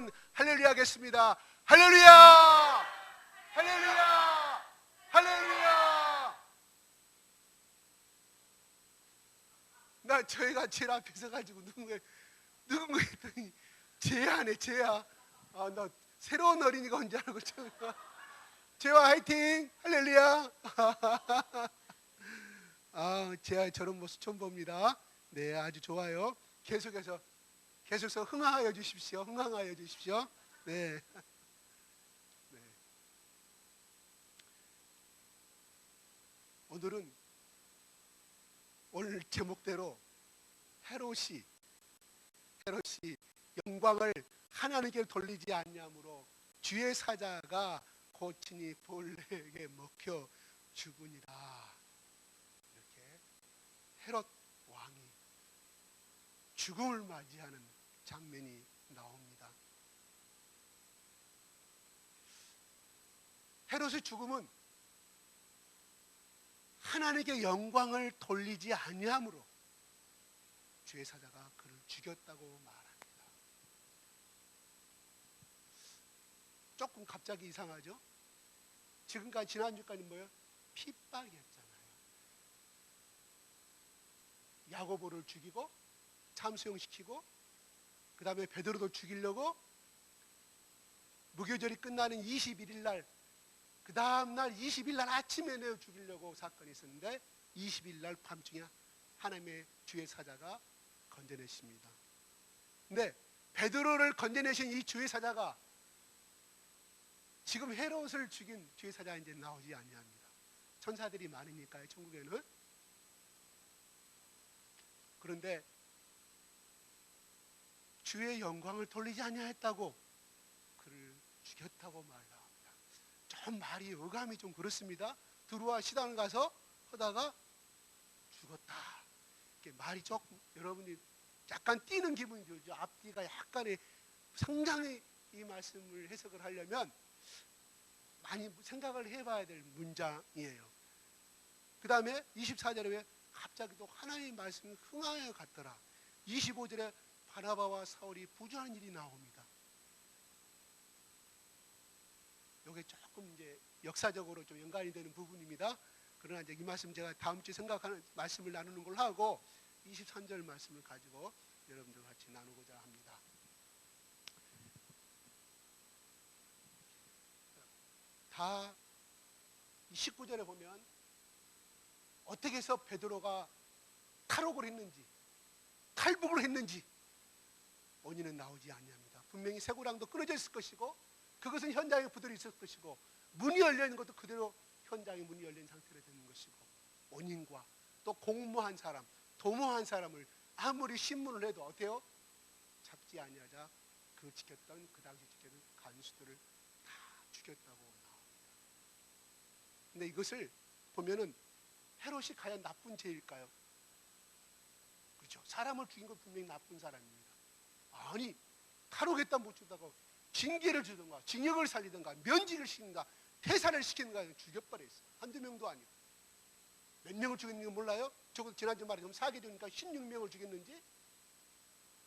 한번 할렐루야 하겠습니다. 할렐루야! 할렐루야! 할렐루야! 나 저희가 제일 앞에 서가지고 누군가 했더니 제야네, 제야. 아, 나 새로운 어린이가 온 줄 알고 제야 화이팅! 할렐루야! 아, 제야 저런 모습 처음 봅니다. 네, 아주 좋아요. 계속해서 흥황하여 주십시오. 흥황하여 주십시오. 네. 네. 오늘 제목대로 헤롯이 영광을 하나님께 돌리지 않냐므로 주의 사자가 고치니 벌레에게 먹혀 죽으니라. 이렇게 헤롯 왕이 죽음을 맞이하는 장면이 나옵니다. 헤롯의 죽음은 하나님께 영광을 돌리지 아니함으로 주의 사자가 그를 죽였다고 말합니다. 조금 갑자기 이상하죠? 지금까지 지난주까지 뭐예요? 핍박이었잖아요. 야고보를 죽이고 참수형시키고 그 다음에 베드로도 죽이려고 무교절이 끝나는 21일 날, 그 다음날 20일 날 아침에 내어 죽이려고 사건이 있었는데 20일 날 밤중에 하나님의 주의 사자가 건져내십니다. 근데 베드로를 건져내신 이 주의 사자가 지금 헤롯을 죽인 주의 사자가 이제 나오지 아니합니다. 천사들이 많으니까요, 천국에는. 그런데 주의 영광을 돌리지 아니하였다고 그를 죽였다고 말합니다. 좀 말이 어감이 좀 그렇습니다. 두루와 시당을 가서 하다가 죽었다. 이렇게 말이 조금 여러분이 약간 뛰는 기분이 들죠. 앞뒤가 약간의 상당히 이 말씀을 해석을 하려면 많이 생각을 해봐야 될 문장이에요. 그 다음에 24절에 왜 갑자기 또 하나님의 말씀이 흥하여 갔더라. 25절에 바나바와 사울이 부조하는 일이 나옵니다. 이게 조금 이제 역사적으로 좀 연관이 되는 부분입니다. 그러나 이제 이 말씀 제가 다음 주에 생각하는 말씀을 나누는 걸 하고 23절 말씀을 가지고 여러분들과 같이 나누고자 합니다. 다 19절에 보면 어떻게 해서 베드로가 탈옥을 했는지, 탈북을 했는지 원인은 나오지 아니합니다. 분명히 쇠고랑도 끊어져 있을 것이고 그것은 현장에 부들어 있을 것이고 문이 열려있는 것도 그대로 현장에 문이 열린 상태로 되는 것이고 원인과 또 공모한 사람, 도모한 사람을 아무리 신문을 해도 어때요? 잡지 아니하자 그 지켰던 그 당시 지켰던 간수들을 다 죽였다고 나옵니다. 근데 이것을 보면은 헤롯이 과연 나쁜 죄일까요? 그렇죠. 사람을 죽인 건 분명히 나쁜 사람입니다. 아니 탈옥했다 못 주다가 징계를 주든가 징역을 살리든가 면직을 시킨다 퇴사를 시키는가 죽여버렸어요. 한두 명도 아니고. 몇 명을 죽였는지 몰라요? 저도 지난주 말에 사계도니까 16명을 죽였는지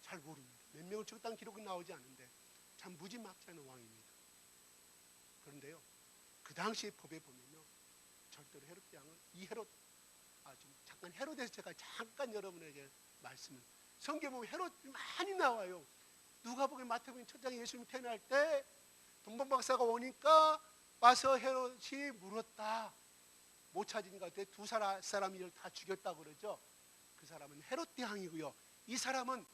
잘 모릅니다. 몇 명을 죽였다는 기록은 나오지 않는데 참 무지막지한 왕입니다. 그런데요, 그 당시의 법에 보면요, 절대로 헤롯 왕을 이 헤롯, 좀 잠깐 헤롯에서 제가 잠깐 여러분에게 말씀을, 성경에 보면 헤롯이 많이 나와요. 누가복음, 마태복음 첫 장에 예수님 태어날 때 동방박사가 오니까 와서 헤롯이 물었다. 못 찾으니까 두 사람이 다 죽였다고 그러죠. 그 사람은 헤롯 대왕이고요. 이 사람은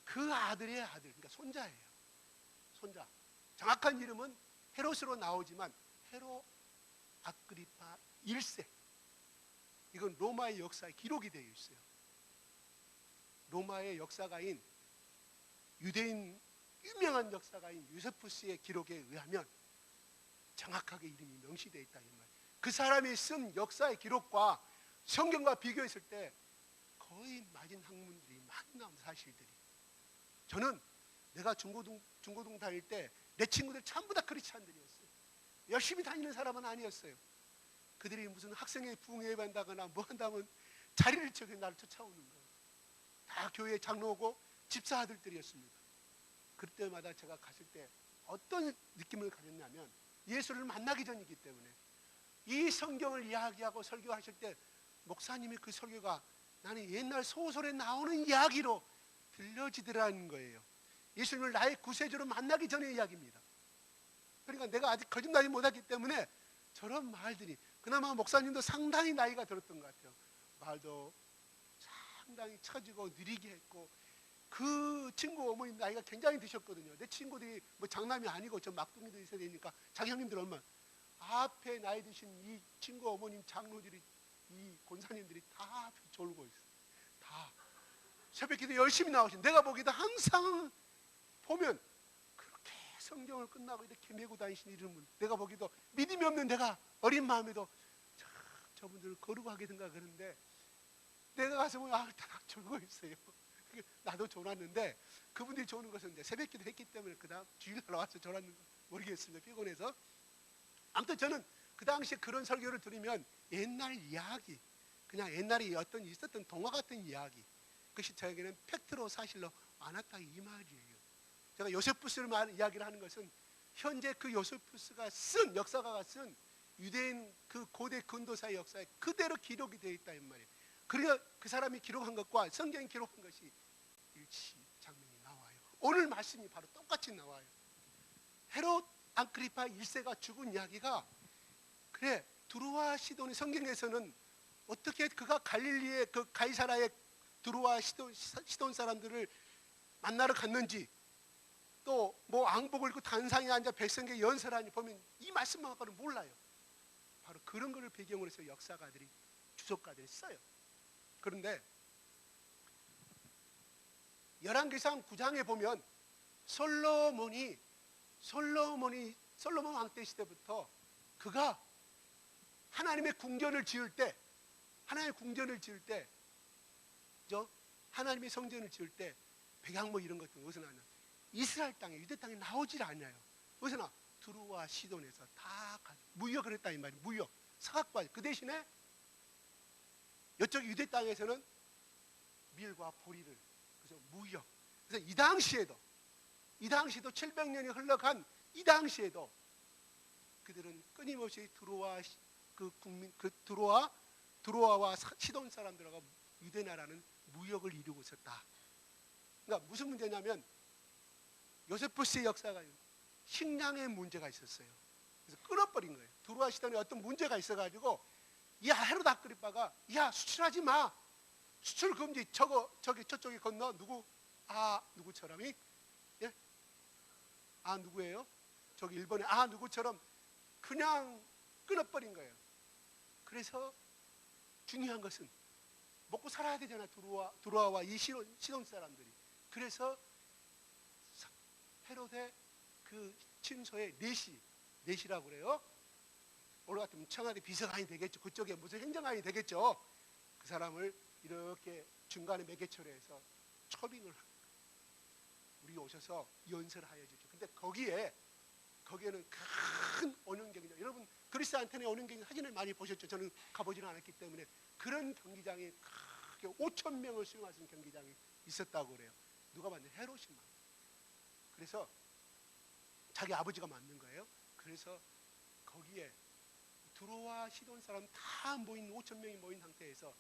그 아들의 아들, 그러니까 손자예요. 손자. 정확한 이름은 헤롯으로 나오지만 헤롯 아그리파 1세. 이건 로마의 역사에 기록이 되어 있어요. 로마의 역사가인 유대인 유명한 역사가인 유세푸스의 기록에 의하면 정확하게 이름이 명시되어 있다 이 말. 그 사람이 쓴 역사의 기록과 성경과 비교했을 때 거의 맞은 학문들이 많이 나온 사실들이. 저는 내가 중고등 다닐 때 내 친구들 전부 다 크리스찬들이었어요. 열심히 다니는 사람은 아니었어요. 그들이 무슨 학생회 부흥회 한다거나 뭐 한다면 자리를 쳐서 나를 쫓아오는 거예요. 다 교회 장로고 집사 아들들이었습니다. 그럴 때마다 제가 갔을 때 어떤 느낌을 가졌냐면, 예수를 만나기 전이기 때문에 이 성경을 이야기하고 설교하실 때 목사님이 그 설교가 나는 옛날 소설에 나오는 이야기로 들려지더라는 거예요. 예수님을 나의 구세주로 만나기 전의 이야기입니다. 그러니까 내가 아직 거듭나지 못했기 때문에 저런 말들이, 그나마 목사님도 상당히 나이가 들었던 것 같아요. 말도 상당히 처지고 느리게 했고, 그 친구 어머니 나이가 굉장히 드셨거든요. 내 친구들이 뭐 장남이 아니고 저 막둥이도 있어야 되니까 자기 형님들 얼마, 앞에 나이 드신 이 친구 어머님 장로들이, 이 권사님들이 다 졸고 있어요. 다 새벽기도 열심히 나오신, 내가 보기에도 항상 보면 그렇게 성경을 끝나고 이렇게 메고 다니신 이름은, 내가 보기도 믿음이 없는 내가 어린 마음에도 저분들을 거르고 하게 된가 그러는데, 내가 가서 보면 다 졸고 있어요. 나도 졸았는데, 그분들이 조는 것은 이제 새벽기도 했기 때문에 그 다음 주일날 와서 졸았는가 모르겠습니다. 피곤해서. 아무튼 저는 그 당시에 그런 설교를 들으면 옛날 이야기, 그냥 옛날에 어떤 있었던 동화 같은 이야기, 그것이 저에게는 팩트로 사실로 많았다, 이 말이에요. 제가 요세푸스를 이야기를 하는 것은 현재 그 요세푸스가 쓴, 역사가가 쓴 유대인 그 고대 근도사의 역사에 그대로 기록이 되어 있다 이 말이에요. 그러니까 그 사람이 기록한 것과 성경이 기록한 것이 일치 장면이 나와요. 오늘 말씀이 바로 똑같이 나와요. 헤롯 앙크리파 1세가 죽은 이야기가, 그래 두루와 시돈이 성경에서는 어떻게 그가 갈릴리의 그 가이사라의 두루와 시돈 사람들을 만나러 갔는지, 또 뭐 앙복을 입고 단상에 앉아 백성에게 연설하니 보면 이 말씀만 갖고는 몰라요. 바로 그런 것을 배경으로 해서 역사가들이, 주석가들이 써요. 그런데 열왕기상 9장에 보면 솔로몬 왕 때 시대부터 그가 하나님의 궁전을 지을 때, 하나님의 성전을 지을 때 백양 뭐 이런 것들 어디서 나냐, 이스라엘 땅에, 유대 땅에 나오질 않아요. 어디서 나? 두루와 시돈에서 다 무역을 했다 이 말이에요. 무역, 사각과. 그 대신에 이쪽 유대 땅에서는 밀과 보리를, 그래서 무역. 그래서 이 당시에도 700년이 흘러간 이 당시에도 그들은 끊임없이 두로아와 시돈 사람들하고 유대 나라는 무역을 이루고 있었다. 그러니까 무슨 문제냐면, 요세푸스의 역사가 식량에 문제가 있었어요. 그래서 끊어버린 거예요. 두로아 시돈에 어떤 문제가 있어가지고, 야 헤롯 아그리빠가, 야 수출하지 마, 수출 금지, 저쪽에 건너 누구처럼이, 예? 누구예요? 저기 일본에 누구처럼 그냥 끊어버린 거예요. 그래서 중요한 것은 먹고 살아야 되잖아, 두로아와 이 시돈 사람들이. 그래서 헤롯의 그 침소에 넷이라고 그래요. 오늘 같으면 청와대 비서관이 되겠죠. 그쪽에 무슨 행정관이 되겠죠. 그 사람을 이렇게 중간에 매개체로 해서 초빙을 하는 거예요. 우리 오셔서 연설하여 주죠. 근데 거기에는 큰 온영경기장, 여러분 그리스 안테네 온영경기장 사진을 많이 보셨죠. 저는 가보지는 않았기 때문에. 그런 경기장이 크게 5,000명을 수용할 수 있는 경기장이 있었다고 그래요. 누가 만든? 헤롯이 만든. 그래서 자기 아버지가 만든 거예요. 그래서 거기에 두로와 시돈 사람 다 모인 5,000명이 모인 상태에서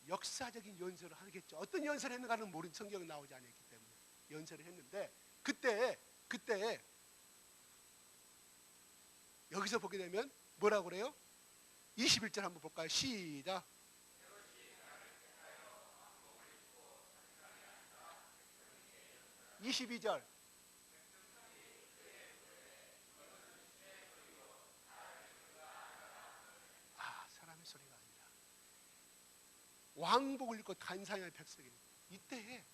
역사적인 연설을 하겠죠. 어떤 연설을 했는가는 모르는, 성경은 나오지 않았기 때문에 연설을 했는데, 그때 여기서 보게 되면 뭐라고 그래요? 21절 한번 볼까요? 시작. 22절. 사람의 소리가 아니라 왕복을 입고 단상의 백성이. 이때에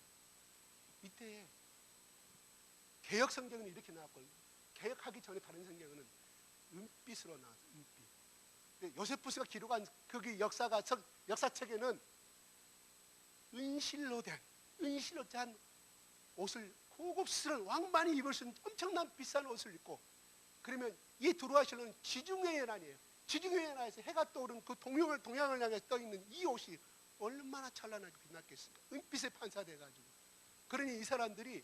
개역 성경은 이렇게 나왔고, 개역하기 전에 다른 성경은 은빛으로 나왔어요. 은빛. 요세푸스가 기록한 거기 역사책에는 은실로 짠 옷을, 고급스러운 왕만이 입을 수 있는 엄청난 비싼 옷을 입고, 그러면 이 두루아 시돈은 지중해의 연안이에요. 지중해의 연안에서 해가 떠오른 그 동양을 향해 떠 있는 이 옷이 얼마나 찬란하게 빛났겠습니까? 은빛에 판사돼가지고. 그러니 이 사람들이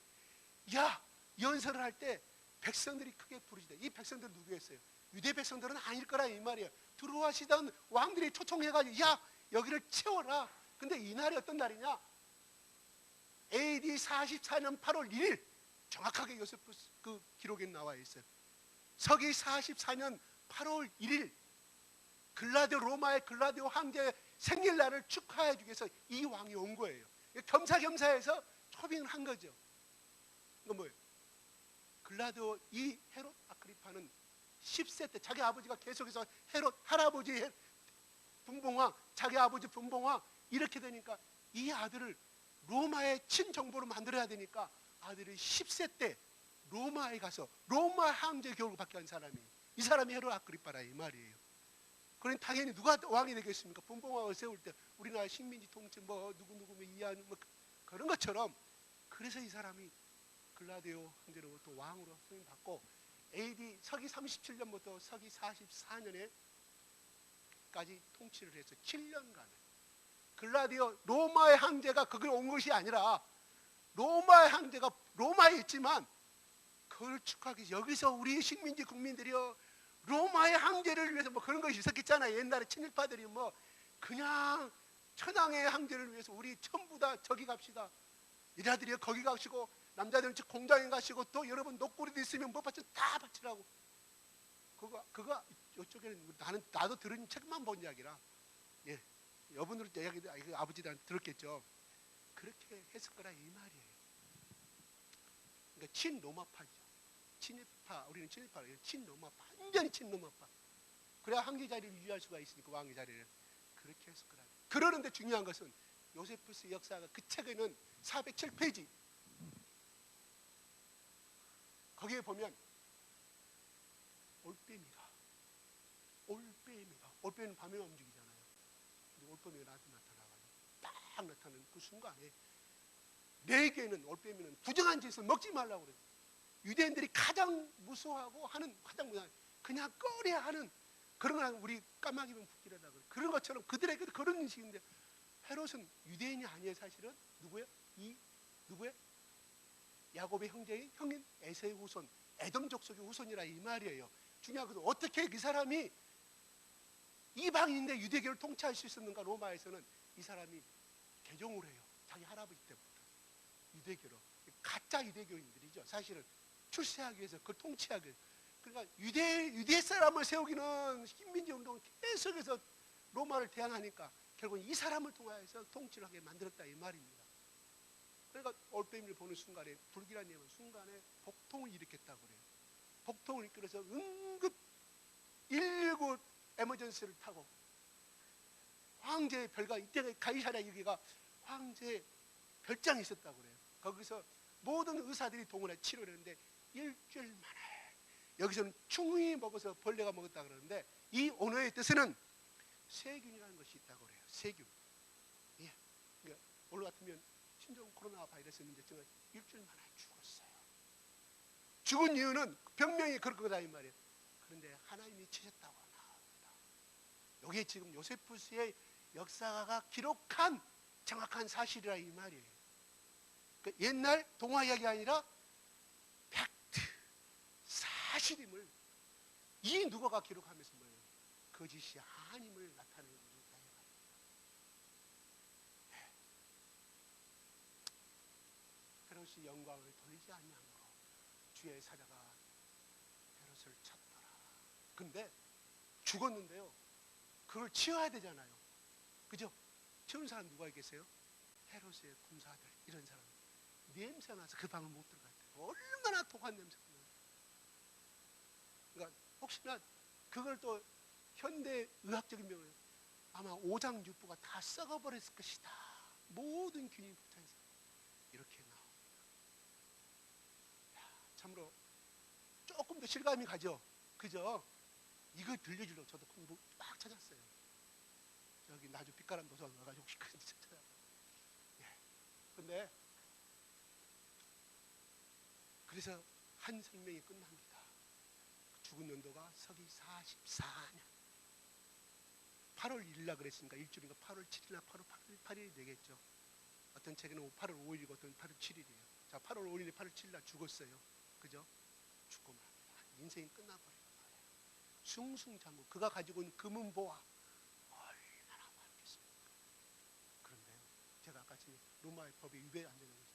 야, 연설을 할 때 백성들이 크게 부르시다. 이 백성들은 누구였어요? 유대 백성들은 아닐 거라 이 말이에요. 들어와시던 왕들이 초청해가지고 야, 여기를 채워라. 근데 이날이 어떤 날이냐? AD 44년 8월 1일, 정확하게 요세푸스 그 기록에 나와 있어요. 서기 44년 8월 1일 글라디오, 로마의 글라디오 황제의 생일날을 축하해 주기 위해서 이 왕이 온 거예요. 겸사겸사해서 초빙을 한 거죠. 이건 뭐예요? 글라디오 이 헤롯 아그리파는 10세 때 자기 아버지가 계속해서 헤롯 할아버지 분봉왕, 자기 아버지 분봉왕 이렇게 되니까 이 아들을 로마의 친정보로 만들어야 되니까 아들이 10세 때 로마에 가서 로마 황제 교육을 받게 한 사람이, 이 사람이 헤롯 아그리파라 이 말이에요. 그러니 당연히 누가 왕이 되겠습니까? 분봉왕을 세울 때 우리나라 식민지 통치 뭐 누구누구 이해하는 뭐 그런 것처럼, 그래서 이 사람이 글라디오 황제로부터 왕으로 승인받고 AD 서기 37년부터 서기 44년에까지 통치를 해서 7년간을 글라디오 로마의 황제가 거기 온 것이 아니라 로마의 황제가 로마에 있지만 그걸 축하하기 위해서 여기서 우리 식민지 국민들이요 로마의 황제를 위해서 뭐 그런 것이 있었겠잖아요. 옛날에 친일파들이 뭐 그냥 천황의 황제를 위해서 우리 전부 다 저기 갑시다. 이라들이 거기 가시고 남자들은 공장에 가시고 또 여러분 녹구리도 있으면 뭐 바쳐 다 바치라고. 그거 이쪽에는 나도 들은 책만 본 이야기라. 예, 여분들 이야기 아버지들한테 들었겠죠. 그렇게 했을 거라 이 말이에요. 그러니까 친로마파죠. 친일파, 우리는 친일파, 친로마파, 완전히 친로마파. 그래야 황제 자리를 유지할 수가 있으니까 왕의 자리를 그렇게 했을 거라. 그러는데 중요한 것은 요세푸스 역사가 그 책에는 407페이지 거기에 보면 올빼미는 밤에만 움직이잖아요. 근데 올빼미가 나타나가지고 딱 나타나는 그 순간에 내게는 올빼미는 부정한 짓을 먹지 말라고 그래요. 유대인들이 가장 무서워하고 하는 그냥 꺼려야 하는 그런 거 우리 까마귀면 붓기라다 그래. 그런 것처럼 그들에게 그런 인식인데 헤롯은 유대인이 아니에요. 사실은 누구예요? 누구예요? 야곱의 형제인 형인 에서의 후손, 에돔 족속의 후손이라 이 말이에요. 중요한 것은 어떻게 그 사람이 이방인인데 유대교를 통치할 수 있었는가? 로마에서는 이 사람이 개종을 해요. 자기 할아버지 때부터 유대교로. 가짜 유대교인들이죠. 사실은 출세하기 위해서 그걸 통치하기 위해서. 그러니까 유대 사람을 세우기는 식민지 운동을 계속해서 로마를 대항하니까 결국 이 사람을 통하여서 통치를 하게 만들었다 이 말입니다. 그러니까 올빼미를 보는 순간에 불길한 예언은 순간에 복통을 일으켰다고 그래요. 복통을 이끌어서 응급 119 에머전시를 타고 황제의 별가, 이때 가이사랴 여기가 황제의 별장이 있었다고 그래요. 거기서 모든 의사들이 동원해 치료를 했는데 일주일 만에 여기서는 충이 먹어서 벌레가 먹었다 그러는데 이 언어의 뜻은 세균이라는 것이 있다고 그래요. 세균. 예. 그러니까 오늘 같으면 신종 코로나 바이러스였는데 정말 일주일 만에 죽었어요. 죽은 이유는 병명이 그럴 거다 이 말이에요. 그런데 하나님이 치셨다고 나옵니다. 이게 지금 요세푸스의 역사가 기록한 정확한 사실이라 이 말이에요. 그러니까 옛날 동화 이야기 아니라 팩트, 사실임을 이 누가가 기록하면서 뭐예요? 거짓이 아님을 나타내고 있다 이 말입니다. 네. 헤롯이 영광을 돌리지 아니한 거, 주의 사자가 헤롯을 쳤더라. 근데 죽었는데요, 그걸 치워야 되잖아요. 그죠? 치우는 사람 누가 계세요? 헤롯의 군사들, 이런 사람. 냄새가 나서 그 방을 못 들어갔대요. 얼마나 독한 냄새가 나요. 그러니까 혹시나 그걸 또 현대 의학적인 명으로 아마 오장육부가 다 썩어버렸을 것이다. 모든 균이 붙어있어. 이렇게 나옵니다. 야, 참으로 조금 더 실감이 가죠. 그죠? 이거 들려주려고 저도 공부 막 찾았어요. 저기 나주 빛가람 도서관 가가지고 혹시 그런지 찾아봐. 예. 근데 그래서 한 생명이 끝납니다. 죽은 연도가 서기 44년 8월 1일날 그랬으니까 일주일인가 8월 7일이나 8월 8일이 되겠죠. 어떤 책에는 8월 5일이고 어떤 8월 7일이에요. 자, 8월 5일, 8월 7일 날 죽었어요. 그죠? 죽고 나면 인생이 끝나버린 거예요. 숭숭장구, 그가 가지고 있는 금은보화 얼마나 많겠습니까? 그런데요, 제가 아까 로마의 법에 위배에 안 되는 것이,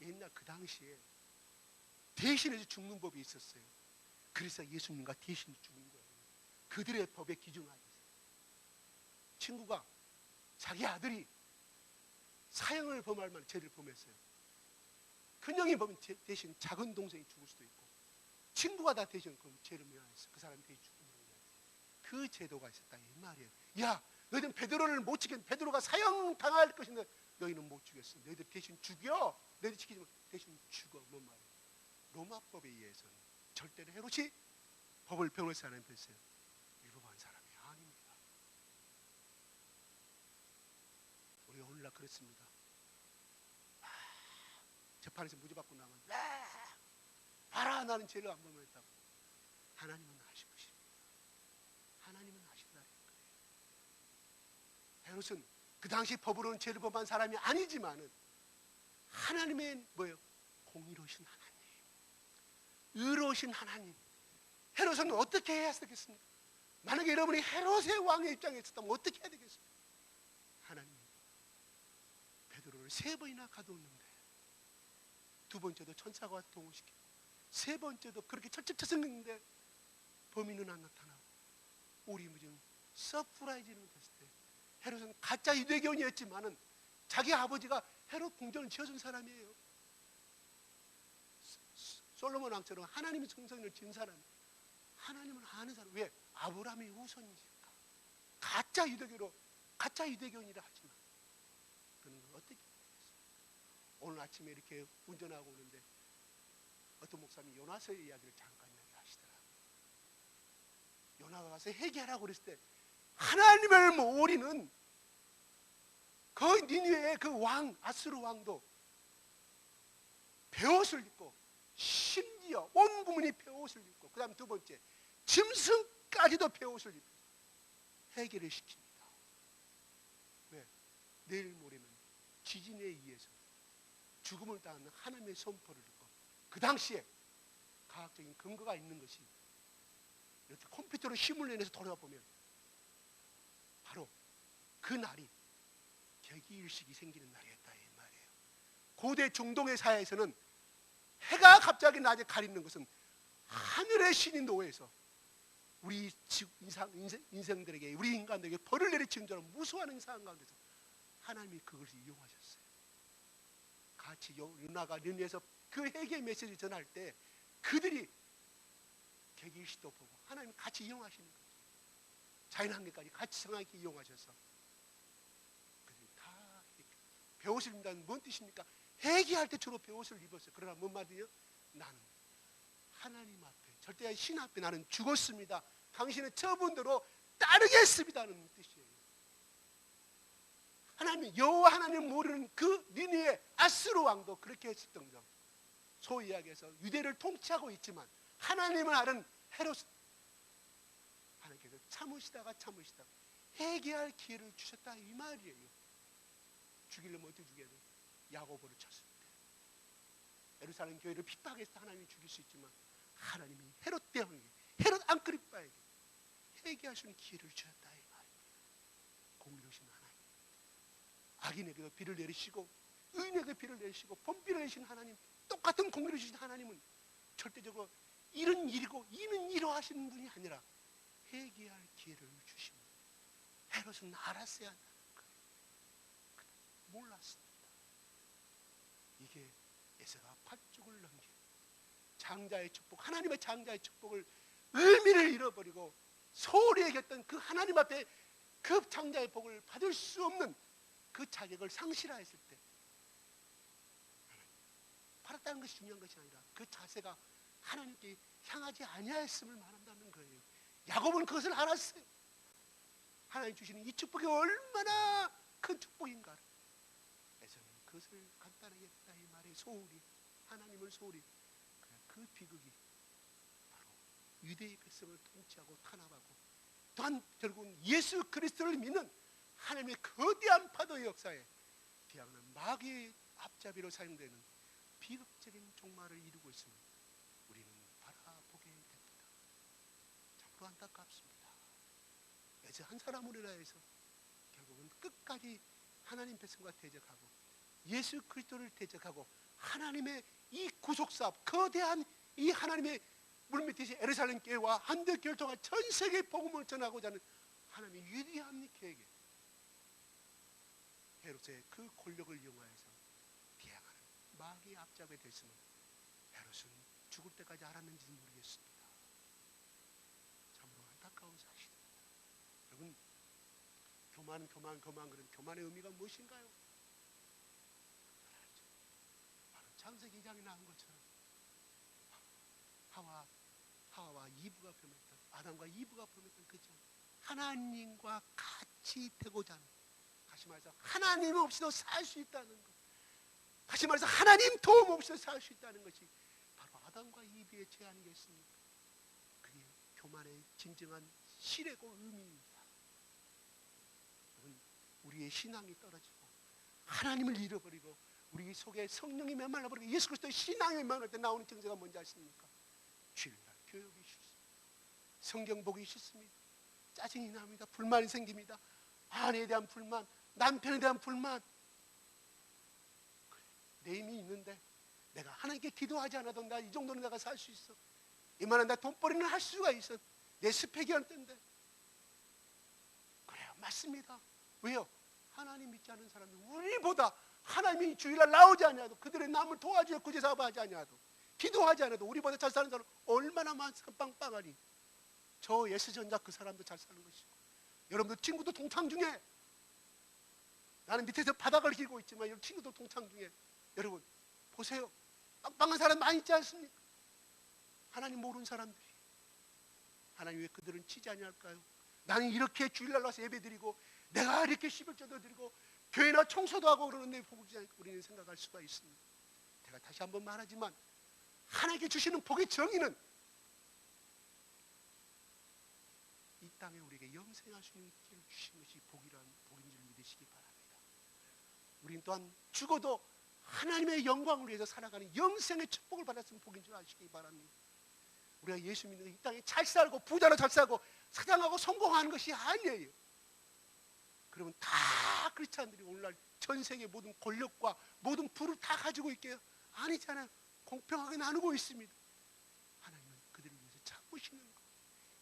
옛날 그 당시에 대신해서 죽는 법이 있었어요. 그래서 예수님과 대신 죽은 거예요. 그들의 법에 기준하듯이. 친구가 자기 아들이 사형을 범할 만한 죄를 범했어요. 큰형이 범인 대신 작은 동생이 죽을 수도 있고, 친구가 다 대신 그럼 죄를 면하였어. 그 사람이 대신 죽음으로 인하여. 그 제도가 있었다 이 말이에요. 야, 너희는 베드로를 못 죽였, 베드로가 사형 당할 것인데 너희는 못 죽였어. 너희들 대신 죽여. 너희들 지키지 못, 대신 죽어. 뭔 말이에요? 로마법에 의해서는 절대로 헤롯이 법을 변호할 사람이 됐어요. 위법한 사람이 아닙니다. 우리 오늘날 그렇습니다. 재판에서 무죄받고 나면 봐라, 나는 죄를 안 범했다고. 하나님은 아실 것입니다. 하나님은 아신다는 거예요. 헤롯은 그 당시 법으로는 죄를 범한 사람이 아니지만은 하나님의 뭐예요? 공의로우신 하나님, 의로우신 하나님. 헤롯은 어떻게 해야 되겠습니까? 만약에 여러분이 헤롯의 왕의 입장에 있었다면 어떻게 해야 되겠습니까? 하나님이 베드로를 3번이나 가두었는데, 두 번째도 천사가 와서 동원시키고, 세 번째도 그렇게 철책철석했는데 범인은 안 나타나고, 오리무중 서프라이즈는 됐을 때, 헤롯은 가짜 유대교인이었지만은 자기 아버지가 헤롯 궁전을 지어준 사람이에요. 솔로몬 왕처럼 하나님의 성전을 지은 사람, 하나님을 아는 사람. 왜? 아브라함이 우선이니까. 가짜 유대교로, 가짜 유대교인이라 하지만 그는 어떻게 해야 되겠습니까? 오늘 아침에 이렇게 운전하고 오는데 어떤 목사님이 요나서의 이야기를 잠깐 이야기하시더라고요. 요나가 가서 회개하라고 그랬을 때 하나님을 모르는 그 니느웨의 그 왕, 아수르 왕도 베옷을 입고, 심지어 온 국민이 베옷을 입고, 그 다음 두 번째 짐승까지도 베옷을 입고 회개를 시킵니다. 왜? 내일 모레는 지진에 의해서 죽음을 당하는 하나님의 선포를 듣고, 그 당시에 과학적인 근거가 있는 것이, 이렇게 컴퓨터로 힘을 내서 돌아보면 바로 그 날이 개기일식이 생기는 날이었다 이 말이에요. 고대 중동의 사회에서는 해가 갑자기 낮에 가리는 것은 하늘의 신이 노해서 우리 인생들에게, 우리 인간들에게 벌을 내리치는 줄 무수하는 상황 가운데서 하나님이 그것을 이용하셨어요. 같이 요나가 니느웨에서 그 회개의 메시지를 전할 때 그들이 개기일식도 보고 하나님이 같이 이용하시는 거죠. 자연환경까지 같이 성하게 이용하셔서 그들이 다 베옷을 입는다는 뭔 뜻입니까? 회개할 때 주로 베옷을 입었어요. 그러나 뭔 말이에요? 나는 하나님 앞에, 절대 신 앞에 나는 죽었습니다. 당신의 처분대로 따르겠습니다는 뜻이에요. 하나님, 여호와 하나님 모르는 그 니느웨 아수르 왕도 그렇게 했었던 점. 소위 이야기해서 유대를 통치하고 있지만 하나님을 아는 헤롯, 하나님께서 참으시다가 회개할 기회를 주셨다 이 말이에요. 죽이려면 어떻게 죽여야 돼요? 야고보를 쳤을 때, 예루살렘 교회를 핍박해서 하나님이 죽일 수 있지만 하나님이 헤롯 대왕에게, 헤롯 앙크리빠에게 회개할 수 있는 기회를 주셨다 이 말이에요. 공의로우신 하나님, 악인에게도 비를 내리시고 의인에게 비를 내리시고 번비를 내리신 하나님, 똑같은 공의로우신 하나님은 절대적으로 이런 일이고 이는 이로 하시는 분이 아니라 회개할 기회를 주시면 헤롯은 알았어야 한다는 거예요. 몰랐습니다. 이게 에스라 8쪽을 넘긴 장자의 축복, 하나님의 장자의 축복을 의미를 잃어버리고 소홀히 여겼던 그 하나님 앞에 그 장자의 복을 받을 수 없는 그 자격을 상실하였을 때, 받았다는 것이 중요한 것이 아니라 그 자세가 하나님께 향하지 아니하였음을 말한다는 거예요. 야곱은 그것을 알았어요. 하나님 주시는 이 축복이 얼마나 큰 축복인가를. 에서는 그것을 간단하게 했다 이 말에 소홀히, 하나님을 소홀히. 그 비극이 바로 유대의 백성을 통치하고 탄압하고, 또한 결국은 예수 그리스도를 믿는 하나님의 거대한 파도의 역사에 대항하는 마귀의 앞잡이로 사용되는 비극적인 종말을 이루고 있음을 우리는 바라보게 됩니다. 참으로 안타깝습니다. 그래서 한 사람으로 인해서 결국은 끝까지 하나님 백성과 대적하고 예수 그리스도를 대적하고 하나님의 이 구속사업, 거대한 이 하나님의 물밑에서 예루살렘 교회와 한데 결정한 전 세계 복음을 전하고자 하는 하나님의 위대한 계획에 헤롯의 그 권력을 이용하여서 대항하는 마귀의 앞잡이가 됐음을 헤롯은 죽을 때까지 알았는지는 모르겠습니다. 참으로 안타까운 사실입니다. 여러분, 교만 그런 교만의 의미가 무엇인가요? 잘 알죠. 바로 창세기 2장에 나온 것처럼 하와와 이브가 범했던, 아담과 이브가 범했던 그죠. 하나님과 같이 되고자 하는, 다시 말해서 하나님 없이도 살 수 있다는 것, 다시 말해서 하나님 도움 없이도 살 수 있다는 것이 바로 아담과 이브의 죄 아니겠습니까? 그게 교만의 진정한 실외고 의미입니다. 우리의 신앙이 떨어지고 하나님을 잃어버리고 우리 속에 성령이 메말라버리고 예수 그리스도의 신앙이 메말랄 때 나오는 증세가 뭔지 아십니까? 주일날 교육이 싫습니다. 성경 보기 싫습니다. 짜증이 납니다. 불만이 생깁니다. 아내에 대한 불만, 남편에 대한 불만. 내 힘이 있는데 내가 하나님께 기도하지 않아도 나 이 정도는 내가 살 수 있어. 이만한 나 돈벌이는 할 수가 있어. 내 스펙이 할 텐데. 그래요, 맞습니다. 왜요? 하나님 믿지 않는 사람들, 우리보다 하나님이 주일날 나오지 않아도, 그들의 남을 도와주어 구제사업하지 않아도, 기도하지 않아도 우리보다 잘 사는 사람 얼마나 많습니까? 빵빵하니. 저 예수전자 그 사람도 잘 사는 것이고, 여러분들 친구도 동창 중에, 나는 밑에서 바닥을 기고 있지만 여러분 친구도 동창 중에, 여러분 보세요. 빵빵한 사람 많이 있지 않습니까? 하나님 모르는 사람들이. 하나님 왜 그들은 치지 아니할까요? 나는 이렇게 주일날 와서 예배드리고 내가 이렇게 11조도 드리고 교회나 청소도 하고 그러는데 복을 주지 않고 우리는 생각할 수가 있습니다. 제가 다시 한번 말하지만 하나님께 주시는 복의 정의는 이 땅에 우리에게 영생할 수 있는 길을 주신 것이 복인 줄 믿으시기 바랍니다. 우리는 또한 죽어도 하나님의 영광을 위해서 살아가는 영생의 축복을 받았으면 복인 줄 아시기 바랍니다. 우리가 예수 믿는 이 땅에 잘 살고 부자로 잘 살고 사장하고 성공하는 것이 아니에요. 그러면 다 크리스찬들이 오늘날 전 세계 모든 권력과 모든 부를 다 가지고 있게요? 아니잖아요. 공평하게 나누고 있습니다. 하나님은 그들을 위해서 참으시는 것.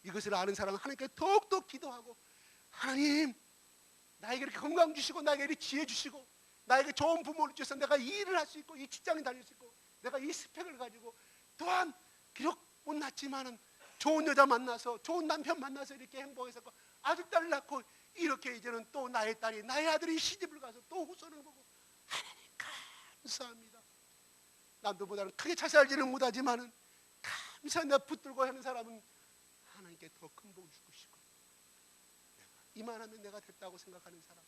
이것을 아는 사람은 하나님께 더욱더 기도하고, 하나님 나에게 이렇게 건강 주시고 나에게 이렇게 지혜 주시고 나에게 좋은 부모를 주셔서 내가 이 일을 할 수 있고 이 직장에 다닐 수 있고 내가 이 스펙을 가지고 또한 비록 못났지만은 좋은 여자 만나서 좋은 남편 만나서 이렇게 행복해서 아들 딸을 낳고 이렇게 이제는 또 나의 딸이 나의 아들이 시집을 가서 또 후손을 보고 하나님 감사합니다. 남들보다는 크게 잘 살지는 못하지만은 감사합니다. 붙들고 하는 사람은 하나님께 더 큰 복을 주고 싶고, 내가 이만하면 내가 됐다고 생각하는 사람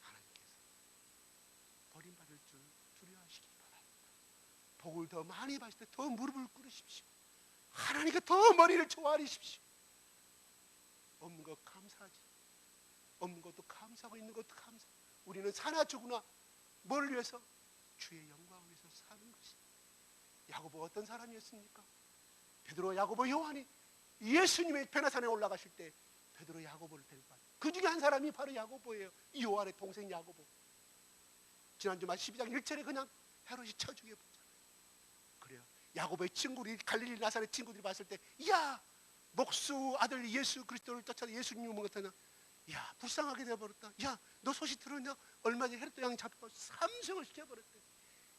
하나님께서 버림받을 줄 두려워하시기 바랍니다. 복을 더 많이 받을 때 더 무릎을 꿇으십시오. 하나님께 더 머리를 조아리십시오. 없는 것 감사하지, 없는 것도 감사하고 있는 것도 감사하고, 우리는 사나 죽으나 뭘 위해서? 주의 영광을 위해서 사는 것입니다. 야고보 어떤 사람이었습니까? 베드로, 야고보, 요한이 예수님의 변화산에 올라가실 때 베드로, 야고보를 데리고 가요. 그 중에 한 사람이 바로 야고보예요. 이 요한의 동생 야고보. 지난주 말 12장 1절에 그냥 헤롯이 쳐 죽여버렸잖아요. 그래요. 야고보의 친구들이, 갈릴리 나사렛 친구들이 봤을 때, 야 목수 아들 예수 그리스도를 쫓아서 예수님을 먹었다냐, 야 불쌍하게 되어버렸다. 야 너 소식 들었냐? 얼마 전에 헤롯 왕이 잡혀서 삼성을 시켜버렸대.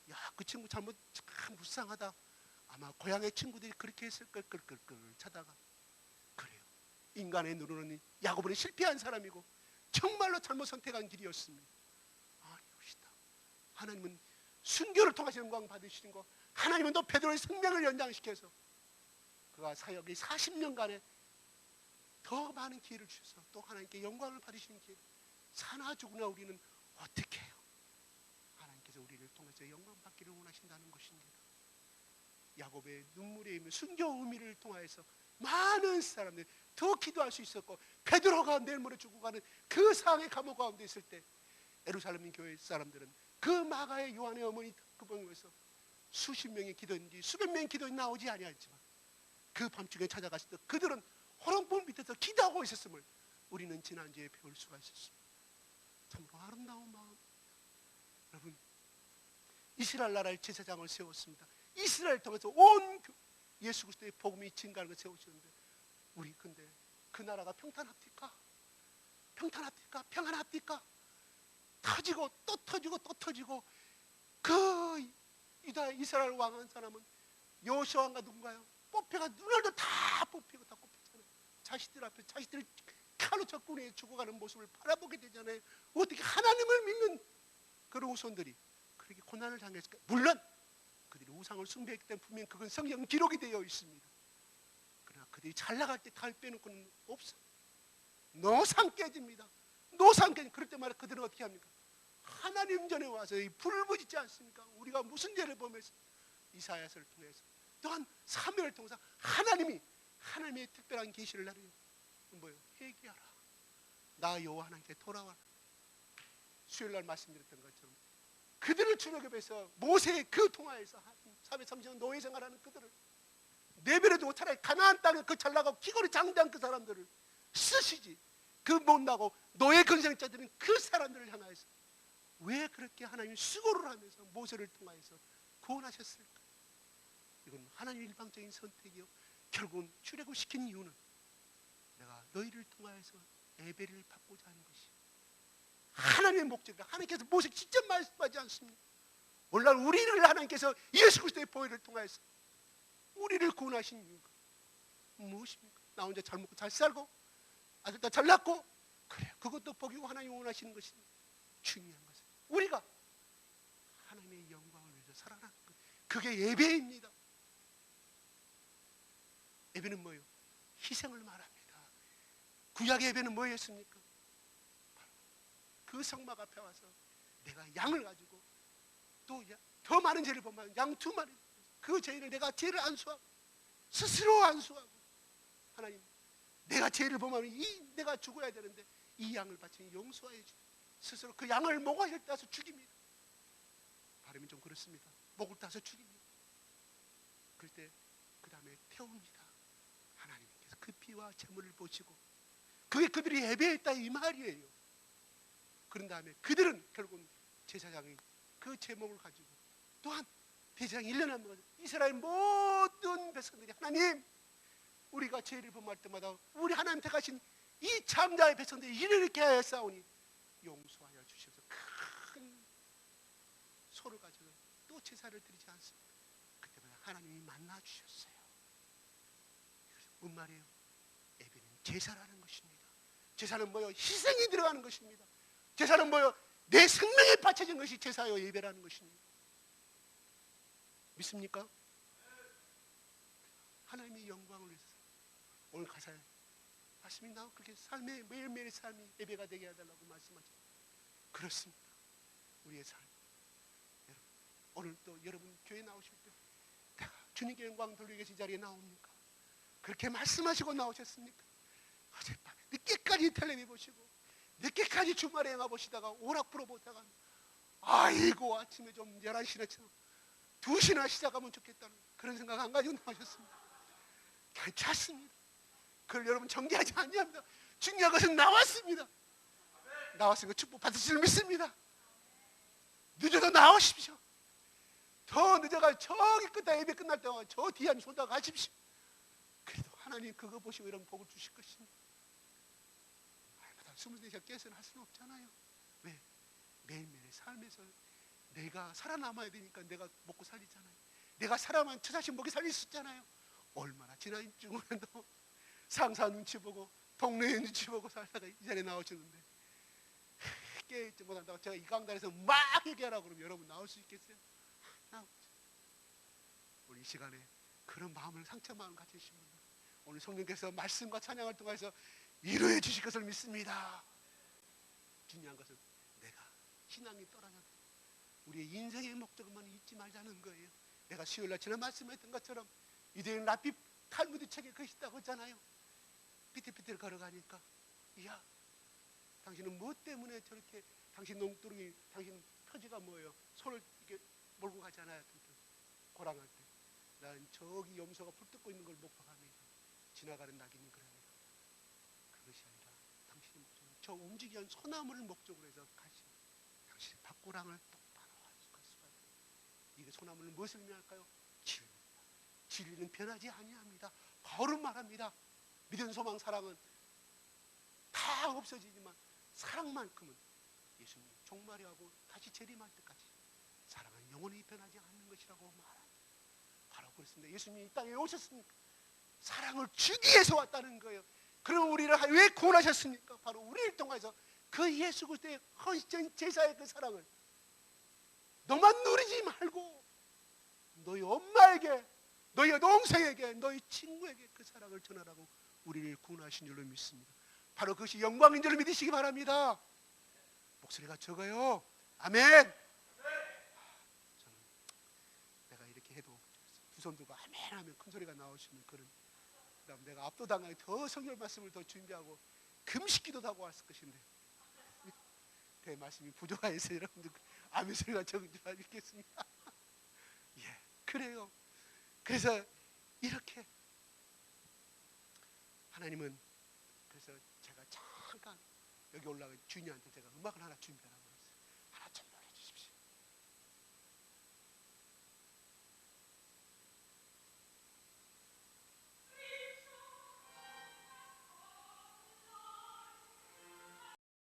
야 그 친구 잘못, 참 불쌍하다. 아마 고향의 친구들이 그렇게 했을 걸 끌끌끌 차다가. 그래요. 인간의 눈으로는 야고보는 실패한 사람이고 정말로 잘못 선택한 길이었습니다. 아니옵시다. 하나님은 순교를 통해서 영광 받으시는 거, 하나님은 또 베드로의 생명을 연장시켜서 그가 사역이 40년간에 더 많은 기회를 주셔서 또 하나님께 영광을 받으시는 기회, 사나 죽으나 우리는 어떻게 해요? 하나님께서 우리를 통해서 영광 받기를 원하신다는 것입니다. 야고보의 눈물의 의미, 순교 의미를 통하여서 많은 사람들이 더 기도할 수 있었고, 베드로가 내일 모레 죽고 가는 그 상황의 감옥 가운데 있을 때 예루살렘 교회 사람들은 그 마가의 요한의 어머니 그분에서 수십 명의 기도인지 수백 명의 기도인지 나오지 아니하지만 그 밤중에 찾아갔을 때 그들은 호롱불 밑에서 기도하고 있었음을 우리는 지난주에 배울 수가 있었습니다. 참으로 아름다운 마음. 여러분, 이스라엘 나라의 제사장을 세웠습니다. 이스라엘 통해서 온 예수 그리스도의 복음이 증가하는 걸 세우시는데 우리 근데 그 나라가 평탄합니까? 평탄합니까? 평안합니까? 터지고 또 터지고 또 터지고. 그 유다 이스라엘 왕한 사람은 여호수아가 누군가요? 뽑혀가 눈알도 다 뽑히고 다 꼽혔잖아요. 자식들 앞에 자식들 칼로 적군에 죽어가는 모습을 바라보게 되잖아요. 어떻게 하나님을 믿는 그런 후손들이 그렇게 고난을 당했을까? 물론 그들이 우상을 숭배했기 때문에 분명히 그건 성경 기록이 되어 있습니다. 그러나 그들이 잘 나갈 때 달 빼놓고는 없어. 노상 깨집니다. 노상 깨집. 그럴 때마다 그들은 어떻게 합니까? 하나님 전에 와서 불부짖지 않습니까? 우리가 무슨 죄를 범해서 이사야서를 통해서 또한 사무엘을 통해서 하나님의 특별한 계시를 나누요. 뭐예요? 회개하라. 나 여호와 하나님께 돌아와라. 수요일날 말씀드렸던 것처럼 그들을 출애굽해서 모세의 그 통화에서 430년 노예 생활하는 그들을 내버려두고 차라리 가나안 땅에 그 잘나가고 기골이 장대한 그 사람들을 쓰시지. 그 못나고 노예 근성자들은 그 사람들을 향하여서 왜 그렇게 하나님이 수고를 하면서 모세를 통하여서 구원하셨을까? 이건 하나님의 일방적인 선택이요. 결국은 출애굽시킨 이유는 내가 너희를 통하여서 예배를 받고자 하는 것이 하나님의 목적이다. 하나님께서 모세에게 직접 말씀하지 않습니다. 오늘날 우리를 하나님께서 예수 그리스도의 보혈을 통하여서 우리를 구원하신 이유가 무엇입니까? 나 혼자 잘 먹고 잘 살고 아들 딸 잘 낳고 그래 그것도 복이고 하나님이 원하시는 것입니다. 중요한 것은 우리가 하나님의 영광을 위해서 살아가는 것. 그게 예배입니다. 예배는 뭐예요? 희생을 말합니다. 구약의 예배는 뭐였습니까? 그 성막 앞에 와서 내가 양을 가지고 또 더 많은 죄를 범하면 양 두 마리 그 죄를 내가 죄를 안수하고 스스로 안수하고 하나님 내가 죄를 범하면 내가 죽어야 되는데 이 양을 바치니 용서해 주시고 스스로 그 양을 목을 따서 죽입니다. 발음이 좀 그렇습니다. 목을 따서 죽입니다. 그럴 때 그 다음에 태웁니다. 하나님께서 그 피와 제물을 보시고 그게 그들이 예배했다 이 말이에요. 그런 다음에 그들은 결국은 제사장이 그 제목을 가지고 또한 대제사장이 1년에 한 번 이스라엘 모든 백성들이 하나님 우리가 죄를 범할 때마다 우리 하나님 택하신 이 장자의 백성들이 이렇게 하였사오니 용서하여 주셔서 큰 소를 가져서 또 제사를 드리지 않습니까? 그때마다 하나님이 만나 주셨어요. 뭔 말이에요? 예배는 제사라는 것입니다. 제사는 뭐요? 희생이 들어가는 것입니다. 제사는 뭐요? 내 생명에 바쳐진 것이 제사요 예배라는 것입니다. 믿습니까? 하나님의 영광을 위해서 오늘 가사에 말씀이 나오고 그렇게 삶의 매일매일의 삶이 예배가 되게 해달라고 말씀하죠. 그렇습니다. 우리의 삶. 여러분, 오늘 또 여러분 교회 나오실 때 내가 주님께 영광 돌리기 위해서 이 자리에 나옵니까? 그렇게 말씀하시고 나오셨습니까? 어젯밤에 늦게까지 텔레비 보시고 늦게까지 주말에 영화 보시다가 오락 프로 보다가 아이고 아침에 좀 11시나 2시나 시작하면 좋겠다는 그런 생각 안 가지고 나오셨습니다. 괜찮습니다. 그걸 여러분 정리하지 않습니다. 중요한 것은 나왔습니다. 나왔으니까 축복 받으실 줄 믿습니다. 늦어도 나오십시오. 더 늦어가 저기 끝에 예배 끝날 때 저 뒤에 한 손다 가십시오. 그래도 하나님 그거 보시고 이런 복을 주실 것입니다. 24시간 깨서는 할 수는 없잖아요. 왜? 매일매일 삶에서 내가 살아남아야 되니까 내가 먹고 살리잖아요. 내가 살아만 저 자신 먹이 살릴 수 있잖아요. 얼마나 지난 주간에도 상사 눈치 보고 동네 눈치 보고 살다가 이 자리에 나오시는데 깨있지 못한다고 제가 이 강단에서 막 얘기하라고 그러면 여러분 나올 수 있겠어요? 나오죠. 우리 이 시간에 그런 마음을 상처 마음 가지신 분들 오늘 성령께서 말씀과 찬양을 통해서 위로해 주실 것을 믿습니다. 중요한 것은 내가 신앙이 떨어져도 우리의 인생의 목적만 잊지 말자는 거예요. 내가 수요일날 지난 말씀했던 것처럼 유대인 라피 탈무드 책에 글이 있다고 했잖아요. 삐뚤삐뚤 걸어가니까 이야 당신은 무엇 때문에 저렇게 당신 농두렁이 당신 표지가 뭐예요? 소를 이렇게 몰고 가잖아요. 고랑할 때 난 저기 염소가 불 뜯고 있는 걸 목박하면서 지나가는 낙인인 그러니까 그것이 아니라 당신의 목적은 저 움직이는 소나무를 목적으로 해서 가시면 당신의 밭고랑을 똑바로 할 수가 있어요. 이게 소나무는 무엇을 의미할까요? 진리입니다. 진리는 변하지 아니합니다. 바울은 말합니다. 믿음, 소망, 사랑은 다 없어지지만 사랑만큼은 예수님이 종말이하고 다시 재림할 때까지 사랑은 영원히 변하지 않는 것이라고 말합니다. 바로 그렇습니다. 예수님이 이 땅에 오셨으니까 사랑을 주기 위해서 왔다는 거예요. 그럼 우리를 왜 구원하셨습니까? 바로 우리를 통해서 그 예수 그리스도의 헌신 제사의 그 사랑을 너만 누리지 말고 너희 엄마에게, 너희 동생에게, 너희 친구에게 그 사랑을 전하라고 우리를 구원하신 줄로 믿습니다. 바로 그것이 영광인 줄로 믿으시기 바랍니다. 목소리가 적어요. 아멘. 저는 내가 이렇게 해도 두 손 들고 아멘 하면 큰 소리가 나오시면 그런, 그다음 내가 압도당하게 더 성경 말씀을 더 준비하고 금식기도도 하고 왔을 것인데 대 말씀이 부족해서 여러분들 아멘 소리가 적은 줄 알겠습니다. 예, 그래요. 그래서 이렇게 하나님은, 그래서 제가 잠깐 여기 올라가 주인한테 제가 음악을 하나 준비하라고